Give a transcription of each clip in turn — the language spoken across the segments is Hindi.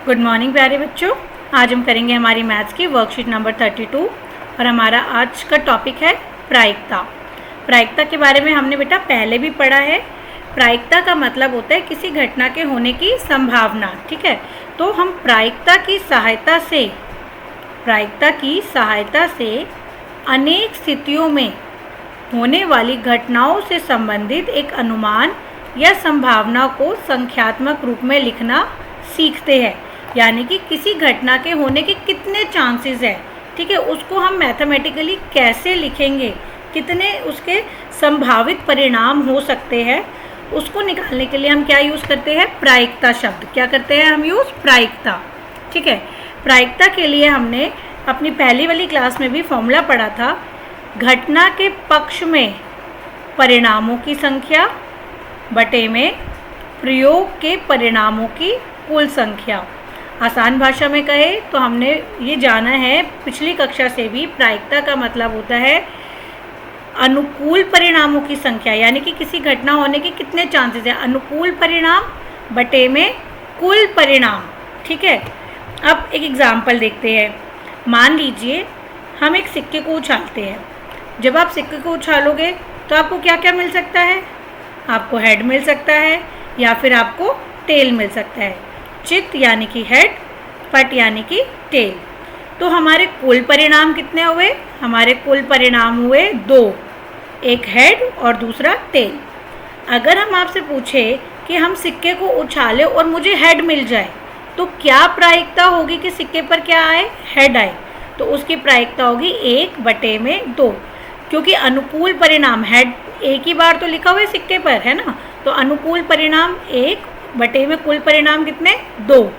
गुड मॉर्निंग प्यारे बच्चों। आज हम करेंगे हमारी मैथ्स की वर्कशीट नंबर 32 और हमारा आज का टॉपिक है प्रायिकता। प्रायिकता के बारे में हमने बेटा पहले भी पढ़ा है। प्रायिकता का मतलब होता है किसी घटना के होने की संभावना, ठीक है। तो हम प्रायिकता की सहायता से अनेक स्थितियों में होने वाली घटनाओं से संबंधित एक अनुमान या संभावना को संख्यात्मक रूप में लिखना सीखते हैं। यानी कि किसी घटना के होने के कितने चांसेस है, ठीक है, उसको हम मैथमेटिकली कैसे लिखेंगे, कितने उसके संभावित परिणाम हो सकते हैं, उसको निकालने के लिए हम क्या यूज़ करते हैं, प्रायिकता शब्द। क्या करते हैं हम यूज़, प्रायिकता, ठीक है। प्रायिकता के लिए हमने अपनी पहली वाली क्लास में भी फॉर्मूला पढ़ा था, घटना के पक्ष में परिणामों की संख्या बटे में प्रयोग के परिणामों की कुल संख्या। आसान भाषा में कहे तो हमने ये जाना है पिछली कक्षा से भी, प्रायिकता का मतलब होता है अनुकूल परिणामों की संख्या, यानी कि किसी घटना होने के कितने चांसेस हैं, अनुकूल परिणाम बटे में कुल परिणाम, ठीक है। अब एक एग्जाम्पल देखते हैं। मान लीजिए हम एक सिक्के को उछालते हैं। जब आप सिक्के को उछालोगे तो आपको क्या क्या मिल सकता है, आपको हेड मिल सकता है या फिर आपको टेल मिल सकता है। चित यानी कि हेड, पट यानी कि टेल। तो हमारे कुल परिणाम कितने हुए, हमारे कुल परिणाम हुए 2, एक हेड और दूसरा टेल। अगर हम आपसे पूछे कि हम सिक्के को उछालें और मुझे हेड मिल जाए तो क्या प्रायिकता होगी कि सिक्के पर क्या आए, हेड आए, तो उसकी प्रायिकता होगी 1/2, क्योंकि अनुकूल परिणाम हेड एक ही बार तो लिखा हुआ है सिक्के पर, है ना, तो अनुकूल परिणाम 1 में कुल परिणाम कितने, 2।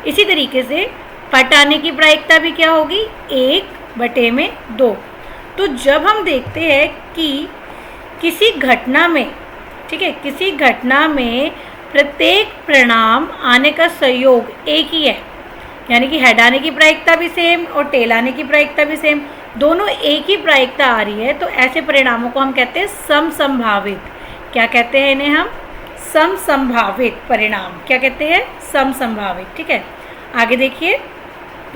इसी तरीके से पट आने की प्रायिकता भी क्या होगी, 1/2। तो जब हम देखते हैं कि किसी घटना में, ठीक है, किसी घटना में प्रत्येक परिणाम आने का संयोग एक ही है, यानी कि हेड आने की प्रायिकता भी सेम और टेल आने की प्रायिकता भी सेम, दोनों एक ही प्रायिकता आ रही है, तो ऐसे परिणामों को हम कहते हैं समसंभावित। क्या कहते हैं इन्हें हम, समसंभावित परिणाम। क्या कहते हैं, समसंभावित, ठीक है। आगे देखिए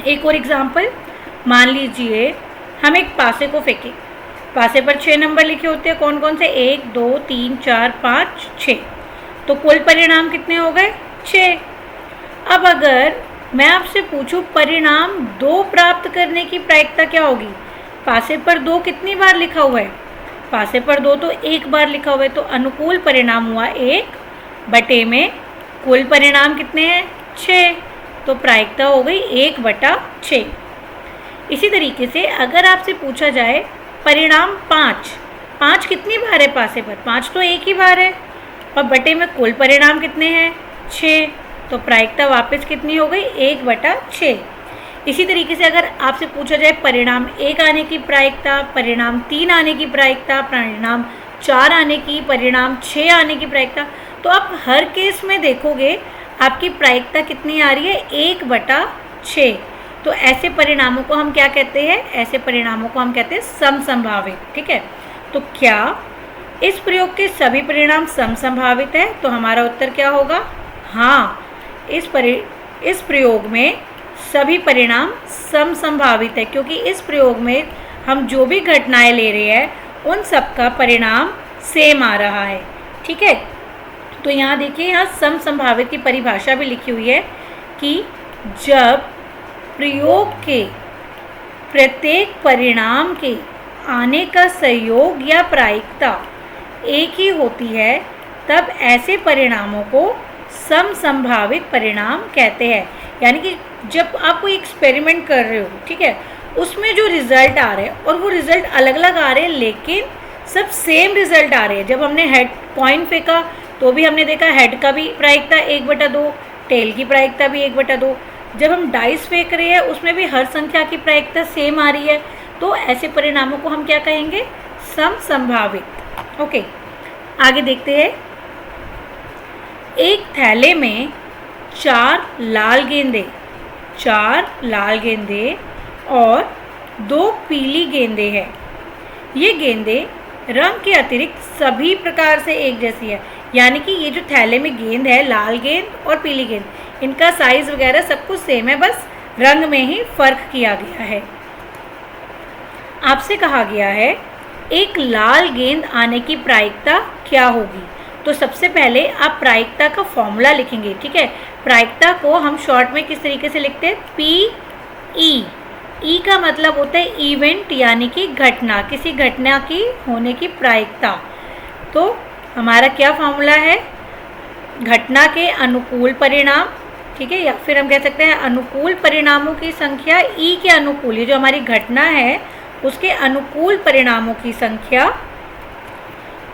एक और एग्जाम्पल। मान लीजिए हम एक पासे को फेंकें। पासे पर 6 नंबर लिखे होते हैं, कौन कौन से, 1 2 3 4 5 6, तो कुल परिणाम कितने हो गए, 6। अब अगर मैं आपसे पूछूं परिणाम 2 प्राप्त करने की प्रायिकता क्या होगी, पासे पर 2 कितनी बार लिखा हुआ है, पासे पर 2 तो 1 बार लिखा हुआ है, तो अनुकूल परिणाम हुआ 1 में कुल परिणाम कितने हैं, 6, तो प्रायिकता हो गई 1/6। इसी तरीके से अगर आपसे पूछा जाए परिणाम 5 कितनी बार है पासे पर, 5 तो एक ही बार है, और बटे में कुल परिणाम कितने हैं, 6, तो प्रायिकता वापस कितनी हो गई, 1/6। इसी तरीके से अगर आपसे पूछा जाए परिणाम 1 आने की प्रायिकता, परिणाम 3 आने की प्रायिकता, परिणाम 4 आने की, परिणाम 6 आने की प्रायिकता, तो आप हर केस में देखोगे आपकी प्रायिकता कितनी आ रही है, 1/6। तो ऐसे परिणामों को हम क्या कहते हैं, ऐसे परिणामों को हम कहते हैं समसंभावित, ठीक है। तो क्या इस प्रयोग के सभी परिणाम समसंभावित है, तो हमारा उत्तर क्या होगा, हाँ, इस प्रयोग में सभी परिणाम समसंभावित है, क्योंकि इस प्रयोग में हम जो भी घटनाएं ले रहे हैं उन सब का परिणाम सेम आ रहा है, ठीक है। तो यहाँ देखिए, यहाँ समसंभावित की परिभाषा भी लिखी हुई है कि जब प्रयोग के प्रत्येक परिणाम के आने का संयोग या प्रायिकता एक ही होती है तब ऐसे परिणामों को समसंभावित परिणाम कहते हैं। यानी कि जब आप कोई एक्सपेरिमेंट कर रहे हो, ठीक है, उसमें जो रिज़ल्ट आ रहे हैं और वो रिज़ल्ट अलग अलग आ रहे हैं लेकिन सब सेम रिज़ल्ट आ रहे हैं। जब हमने हेड कॉइन फेंका तो भी हमने देखा हेड का भी प्रायिकता 1/2, टेल की प्रायिकता भी 1/2। जब हम डाइस फेंक रहे हैं उसमें भी हर संख्या की प्रायिकता सेम आ रही है, तो ऐसे परिणामों को हम क्या कहेंगे, समसंभावित। ओके, आगे देखते हैं। एक थैले में 4 लाल गेंदे और 2 पीली गेंदें हैं। ये गेंदें रंग के अतिरिक्त सभी प्रकार से एक जैसी है, यानी कि ये जो थैले में गेंद है, लाल गेंद और पीली गेंद, इनका साइज वगैरह सब कुछ सेम है, बस रंग में ही फ़र्क किया गया है। आपसे कहा गया है एक लाल गेंद आने की प्रायिकता क्या होगी। तो सबसे पहले आप प्रायिकता का फॉर्मूला लिखेंगे, ठीक है। प्रायिकता को हम शॉर्ट में किस तरीके से लिखते हैं, PE। ई का मतलब होता है इवेंट, यानी कि घटना, किसी घटना की होने की प्रायिकता। तो हमारा क्या फॉर्मूला है, घटना के अनुकूल परिणाम, ठीक है, या फिर हम कह सकते हैं अनुकूल परिणामों की संख्या ई के अनुकूल, ये जो हमारी घटना है उसके अनुकूल परिणामों की संख्या।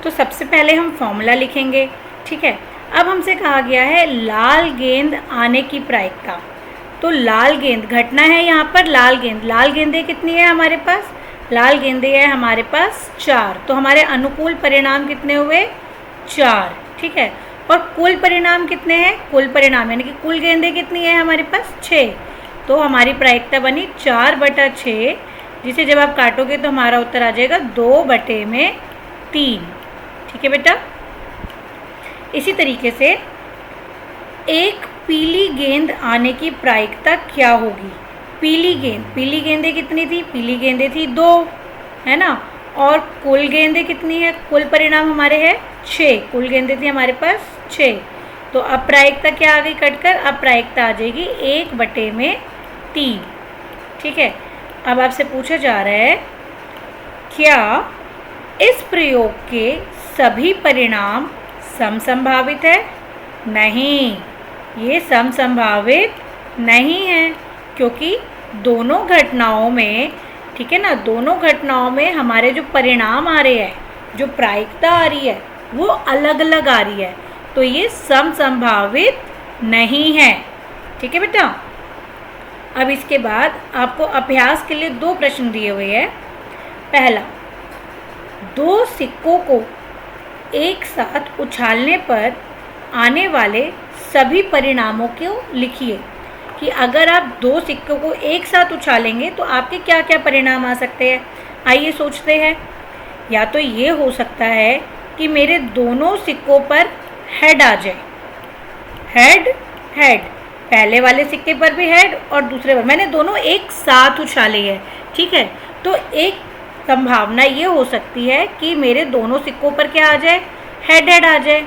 तो सबसे पहले हम फॉर्मूला लिखेंगे, ठीक है। अब हमसे कहा गया है लाल गेंद आने की प्रायिकता। तो लाल गेंद घटना है, यहाँ पर लाल गेंदें कितनी है हमारे पास, लाल गेंदें है हमारे पास 4। तो हमारे अनुकूल परिणाम कितने हुए, 4, ठीक है। और कुल परिणाम कितने हैं, कुल परिणाम यानी कि कुल गेंदें कितनी है हमारे पास 6। तो हमारी प्रायिकता बनी 4/6, जिसे जब आप काटोगे तो हमारा उत्तर आ जाएगा 2/3, ठीक है बेटा। इसी तरीके से एक पीली गेंद आने की प्रायिकता क्या होगी। पीली गेंदें कितनी थी, पीली गेंदें थी 2, है ना। और कुल गेंदें कितनी है, कुल परिणाम हमारे है 6, कुल गेंदें थी हमारे पास 6। तो अब प्रायिकता क्या आ गई कटकर, अब प्रायिकता आ जाएगी 1/3, ठीक है। अब आपसे पूछा जा रहा है क्या इस प्रयोग के सभी परिणाम समसंभावित है। नहीं, ये समसंभावित नहीं है, क्योंकि दोनों घटनाओं में, ठीक है ना, दोनों घटनाओं में हमारे जो परिणाम आ रहे हैं, जो प्रायिकता आ रही है वो अलग अलग आ रही है। तो ये समसंभावित नहीं है, ठीक है बेटा। अब इसके बाद आपको अभ्यास के लिए 2 प्रश्न दिए हुए हैं। पहला, 2 सिक्कों को एक साथ उछालने पर आने वाले सभी परिणामों को लिखिए। कि अगर आप 2 सिक्कों को एक साथ उछालेंगे तो आपके क्या क्या परिणाम आ सकते हैं, आइए सोचते हैं। या तो ये हो सकता है कि मेरे दोनों सिक्कों पर हेड आ जाए, हेड, पहले वाले सिक्के पर भी हेड और दूसरे पर, मैंने दोनों एक साथ उछाले हैं, ठीक है। तो एक संभावना ये हो सकती है कि मेरे दोनों सिक्कों पर क्या आ जाए, हेड आ जाए।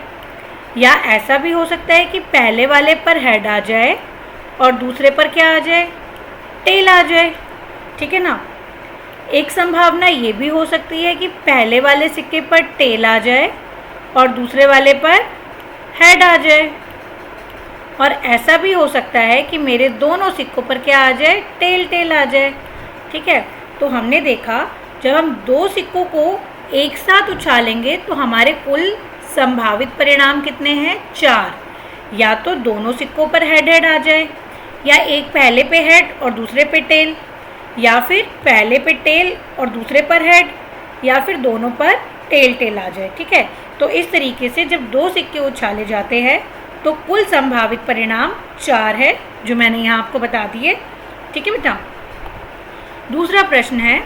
या ऐसा भी हो सकता है कि पहले वाले पर हेड आ जाए और दूसरे पर क्या आ जाए, टेल आ जाए, ठीक है ना। एक संभावना ये भी हो सकती है कि पहले वाले सिक्के पर टेल आ जाए और दूसरे वाले पर हेड आ जाए। और ऐसा भी हो सकता है कि मेरे दोनों सिक्कों पर क्या आ जाए, टेल आ जाए, ठीक है। तो हमने देखा जब हम 2 सिक्कों को एक साथ उछालेंगे तो हमारे कुल संभावित परिणाम कितने हैं, 4। या तो दोनों सिक्कों पर हेड आ जाए, या एक पहले पे हेड और दूसरे पे टेल, या फिर पहले पे टेल और दूसरे पर हेड, या फिर दोनों पर टेल आ जाए, ठीक है। तो इस तरीके से जब 2 सिक्के उछाले जाते हैं तो कुल संभावित परिणाम 4 है, जो मैंने यहाँ आपको बता दिए, ठीक है बेटा। दूसरा प्रश्न है,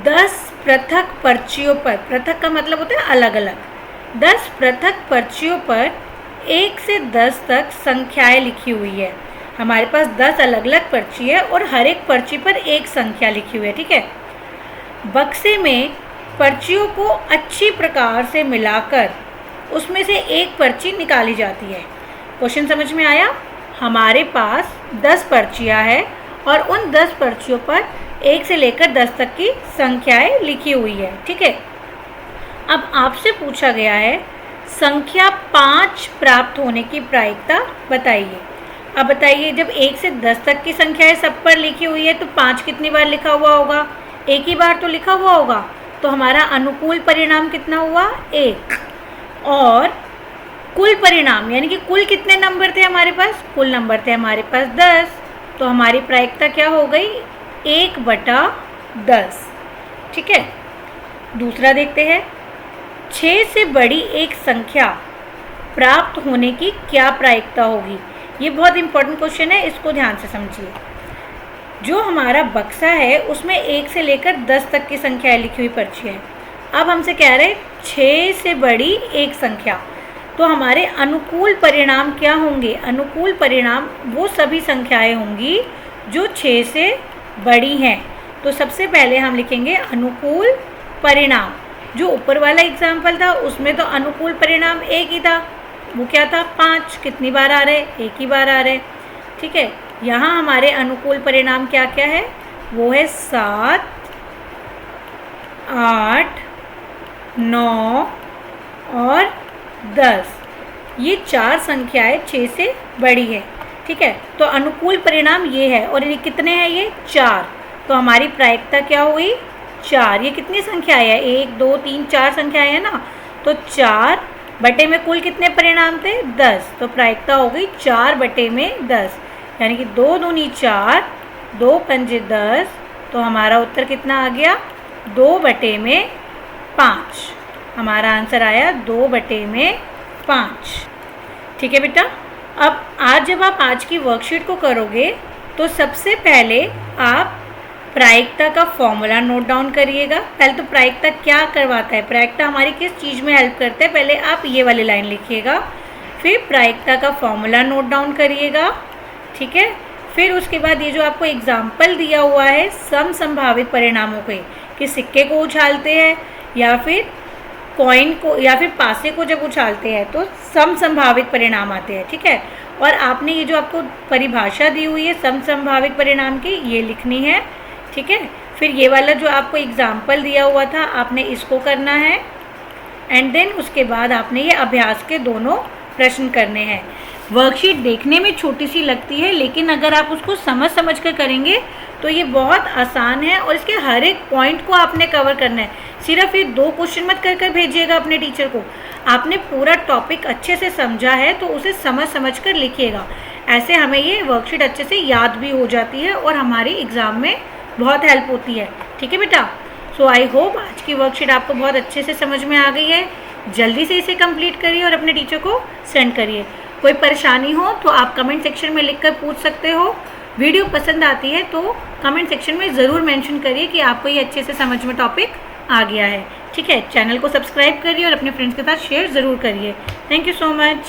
10 पृथक पर्चियों पर, पृथक का मतलब होता है अलग अलग, 10 पृथक पर्चियों पर 1 से 10 तक संख्याएं लिखी हुई है। हमारे पास 10 अलग अलग पर्ची है और हर एक पर्ची पर एक संख्या लिखी हुई है, ठीक है। बक्से में पर्चियों को अच्छी प्रकार से मिलाकर उसमें से एक पर्ची निकाली जाती है। क्वेश्चन समझ में आया। हमारे पास 10 पर्चियाँ हैं और उन 10 पर्चियों पर 1 से लेकर 10 तक की संख्याएं लिखी हुई है, ठीक है। अब आपसे पूछा गया है संख्या 5 प्राप्त होने की प्रायिकता बताइए। अब बताइए, जब 1 से 10 तक की संख्याएं सब पर लिखी हुई है तो 5 कितनी बार लिखा हुआ होगा, एक ही बार तो लिखा हुआ होगा। तो हमारा अनुकूल परिणाम कितना हुआ, 1। और कुल परिणाम यानी कि कुल कितने नंबर थे हमारे पास, कुल नंबर थे हमारे पास 10। तो हमारी प्रायिकता क्या हो गई, 1/10, ठीक है। दूसरा देखते हैं, 6 से बड़ी एक संख्या प्राप्त होने की क्या प्रायिकता होगी। ये बहुत इंपॉर्टेंट क्वेश्चन है, इसको ध्यान से समझिए। जो हमारा बक्सा है उसमें 1 से लेकर 10 तक की संख्याएं लिखी हुई पर्ची है। अब हमसे कह रहे हैं 6 से बड़ी एक संख्या। तो हमारे अनुकूल परिणाम क्या होंगे? अनुकूल परिणाम वो सभी संख्याएं होंगी जो 6 से बड़ी हैं। तो सबसे पहले हम लिखेंगे अनुकूल परिणाम। जो ऊपर वाला एग्जाम्पल था उसमें तो अनुकूल परिणाम एक ही था, वो क्या था? 5। कितनी बार आ रहे? एक ही बार आ रहे। ठीक है, यहाँ हमारे अनुकूल परिणाम क्या क्या है? वो है 7, 8, 9 और 10। ये 4 संख्याएं 6 से बड़ी है। ठीक है, तो अनुकूल परिणाम ये है। और ये कितने हैं? ये 4। तो हमारी प्रायिकता क्या हुई? 4। ये कितनी संख्याएं हैं? 1, 2, 3, 4 संख्याएं हैं ना। तो 4 बटे में कुल कितने परिणाम थे? 10। तो प्रायिकता हो गई 4 बटे में 10, यानी कि 2 दूनी 4, 2 पंजे 10। तो हमारा उत्तर कितना आ गया? 2 बटे में 5। हमारा आंसर आया 2 बटे में 5। ठीक है बेटा, अब आज जब आप आज की वर्कशीट को करोगे तो सबसे पहले आप प्रायिकता का फॉर्मूला नोट डाउन करिएगा। पहले तो प्रायिकता क्या करवाता है, प्रायिकता हमारी किस चीज़ में हेल्प करता है, पहले आप ये वाली लाइन लिखिएगा। फिर प्रायिकता का फॉर्मूला नोट डाउन करिएगा। ठीक है, फिर उसके बाद ये जो आपको एग्जाम्पल दिया हुआ है सम संभावित परिणामों के, कि सिक्के को उछालते हैं या फिर कॉइन को या फिर पासे को जब उछालते हैं तो सम संभावित परिणाम आते हैं। ठीक है, और आपने ये जो आपको परिभाषा दी हुई है सम संभावित परिणाम की, ये लिखनी है। ठीक है, फिर ये वाला जो आपको एग्जाम्पल दिया हुआ था आपने इसको करना है। एंड देन उसके बाद आपने ये अभ्यास के दोनों प्रश्न करने हैं। वर्कशीट देखने में छोटी सी लगती है, लेकिन अगर आप उसको समझ कर करेंगे तो ये बहुत आसान है। और इसके हर एक पॉइंट को आपने कवर करना है। सिर्फ ये 2 क्वेश्चन मत कर भेजिएगा अपने टीचर को। आपने पूरा टॉपिक अच्छे से समझा है तो उसे समझ कर लिखिएगा। ऐसे हमें ये वर्कशीट अच्छे से याद भी हो जाती है और हमारी एग्ज़ाम में बहुत हेल्प होती है। ठीक है बेटा, सो आई होप आज की वर्कशीट आपको बहुत अच्छे से समझ में आ गई है। जल्दी से इसे कंप्लीट करिए और अपने टीचर को सेंड करिए। कोई परेशानी हो तो आप कमेंट सेक्शन में लिखकर पूछ सकते हो। वीडियो पसंद आती है तो कमेंट सेक्शन में ज़रूर मेंशन करिए कि आपको ये अच्छे से समझ में टॉपिक आ गया है। ठीक है, चैनल को सब्सक्राइब करिए और अपने फ्रेंड्स के साथ शेयर ज़रूर करिए। Thank you so much.